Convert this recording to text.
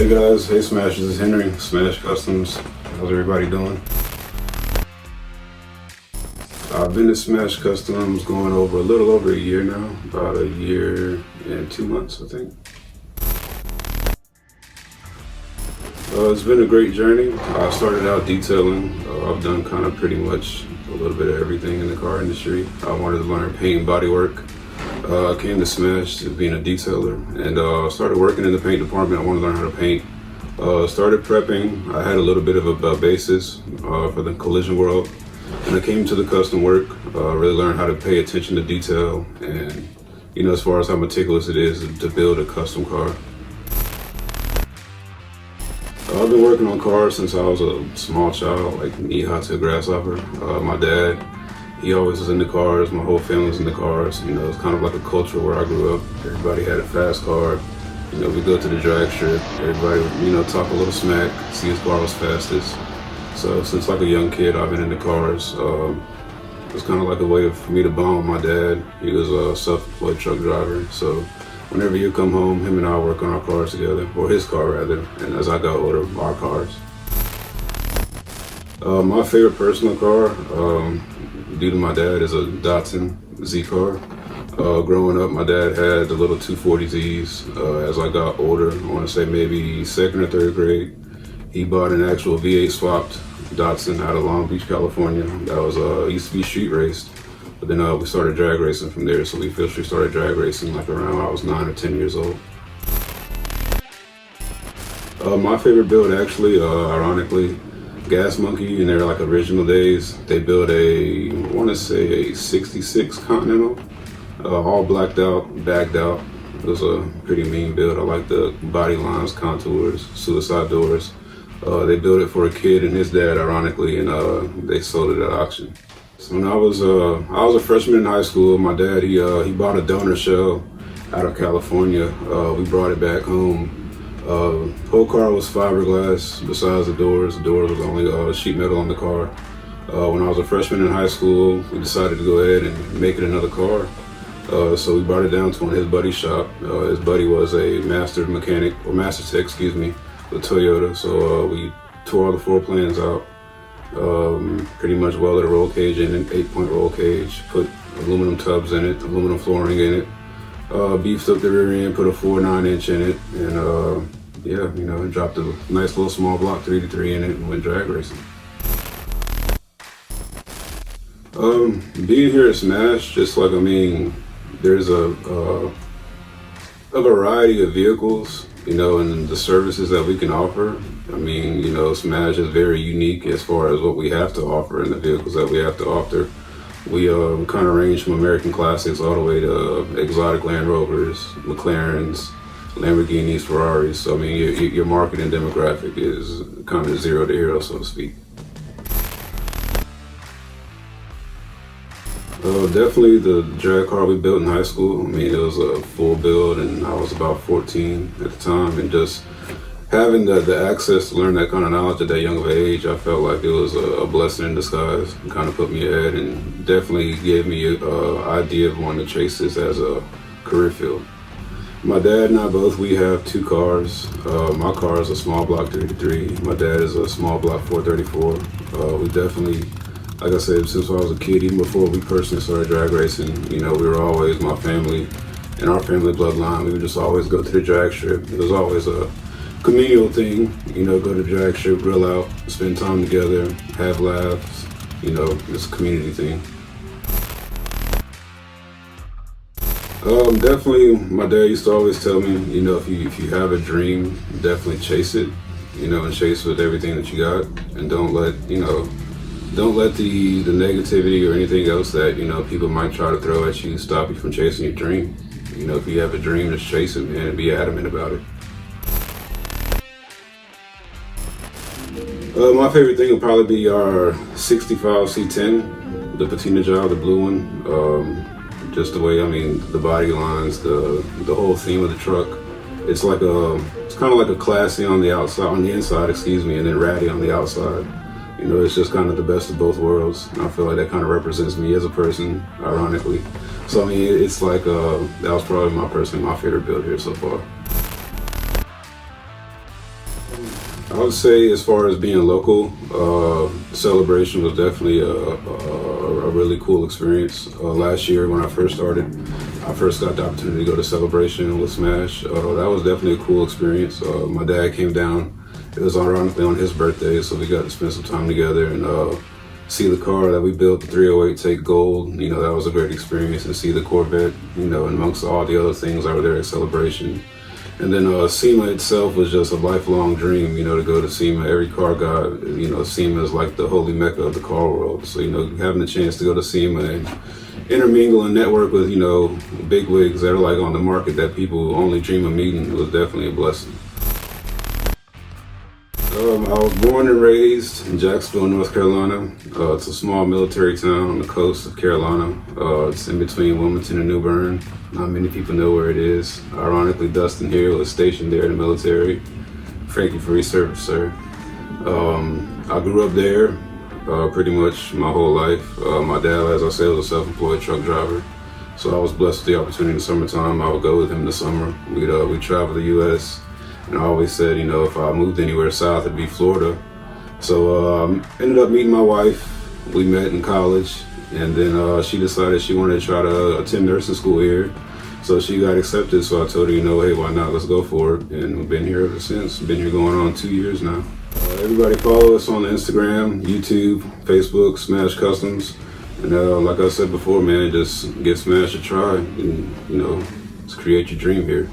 Hey guys, hey Smash, this is Henry, Smash Customs. How's everybody doing? I've been to Smash Customs going over a little over a year now, about a year and 2 months, I think. It's been a great journey. I started out detailing. I've done kind of pretty much a little bit of everything in the car industry. I wanted to learn paint and body work. I came to Smash being a detailer and started working in the paint department. I wanted to learn how to paint. Started prepping. I had a little bit of a basis for the collision world. And I came to the custom work, really learned how to pay attention to detail and, as far as how meticulous it is to build a custom car. I've been working on cars since I was a small child, like knee-high to a grasshopper. My dad, he always was into cars. My whole family was into cars. It's kind of like a culture where I grew up. Everybody had a fast car. We go to the drag strip. Everybody would, talk a little smack, see his car was fastest. So since like a young kid, I've been into cars. It was kind of like a way for me to bond with my dad. He was a self-employed truck driver. So whenever you come home, him and I work on our cars together, or his car rather. And as I got older, our cars. My favorite personal car, due to my dad, is a Datsun Z car. Growing up, my dad had the little 240Zs. As I got older, I want to say maybe second or third grade, he bought an actual V8 swapped Datsun out of Long Beach, California. That was used to be street raced, but then we started drag racing from there. So we officially started drag racing like around I was 9 or 10 years old. My favorite build, actually, ironically, Gas Monkey in their like original days, they built I want to say a '66 Continental, all blacked out, bagged out. It was a pretty mean build. I like the body lines, contours, suicide doors. They built it for a kid and his dad, ironically, and they sold it at auction. So when I was a freshman in high school, my dad he bought a donor shell out of California. We brought it back home. Whole car was fiberglass besides the doors. The doors was only sheet metal on the car. When I was a freshman in high school, we decided to go ahead and make it another car. So we brought it down to one of his buddy's shop. His buddy was a master tech, with Toyota. So we tore all the floor plans out, pretty much welded a roll cage in it, 8-point roll cage, put aluminum tubs in it, aluminum flooring in it, beefed up the rear end, put a 4.9-inch in it, and dropped a nice little small block 3-3 in it and went drag racing. Being here at Smash, there's a variety of vehicles, and the services that we can offer. Smash is very unique as far as what we have to offer and the vehicles that we have to offer. We kind of range from American classics all the way to exotic Land Rovers, McLarens, Lamborghinis, Ferraris. So your marketing demographic is kind of zero to hero, so to speak. Definitely the drag car we built in high school. It was a full build and I was about 14 at the time, and just having the access to learn that kind of knowledge at that young of an age, I felt like it was a blessing in disguise. It kind of put me ahead and definitely gave me an idea of wanting to chase this as a career field. My dad and I both, we have 2 cars. My car is a small block 3-3. My dad is a small block 434. We definitely, like I said, since I was a kid, even before we personally started drag racing, we were always, my family and our family bloodline, we would just always go to the drag strip. It was always a communal thing, go to the drag strip, grill out, spend time together, have laughs, it's a community thing. Definitely, my dad used to always tell me, if you have a dream, definitely chase it, and chase with everything that you got, and don't let the negativity or anything else that, people might try to throw at you stop you from chasing your dream. If you have a dream, just chase it, man, and be adamant about it. My favorite thing would probably be our 65 C10, the patina job, the blue one. Just the way, the body lines, the whole theme of the truck. It's kind of like a classy on the inside, and then ratty on the outside. It's just kind of the best of both worlds. And I feel like that kind of represents me as a person, ironically. So it's like that was probably my favorite build here so far. I would say, as far as being local, Celebration was definitely a really cool experience. Last year when I first started, I first got the opportunity to go to Celebration with Smash. That was definitely a cool experience. My dad came down. It was ironically on his birthday, so we got to spend some time together and see the car that we built, the 308 take gold. You know, that was a great experience, and see the Corvette, you know, amongst all the other things that were there at Celebration. And then SEMA itself was just a lifelong dream, you know, to go to SEMA. Every car guy, you know, SEMA is like the holy mecca of the car world. So, you know, having the chance to go to SEMA and intermingle and network with, you know, big wigs that are like on the market that people only dream of meeting was definitely a blessing. I was born and raised in Jacksonville, North Carolina. It's a small military town on the coast of Carolina. It's in between Wilmington and New Bern. Not many people know where it is. Ironically, Dustin here was stationed there in the military. Thank you for your service, sir. I grew up there pretty much my whole life. My dad, as I said, was a self-employed truck driver. So I was blessed with the opportunity in the summertime. I would go with him in the summer. We'd travel the U.S., and I always said, you know, if I moved anywhere south, it'd be Florida. So ended up meeting my wife. We met in college, and then she decided she wanted to try to attend nursing school here. So she got accepted, so I told her, you know, hey, why not? Let's go for it. And we've been here ever since. Been here going on 2 years now. Everybody follow us on Instagram, YouTube, Facebook, Smash Customs. And like I said before, man, just give Smash a try and, you know, just create your dream here.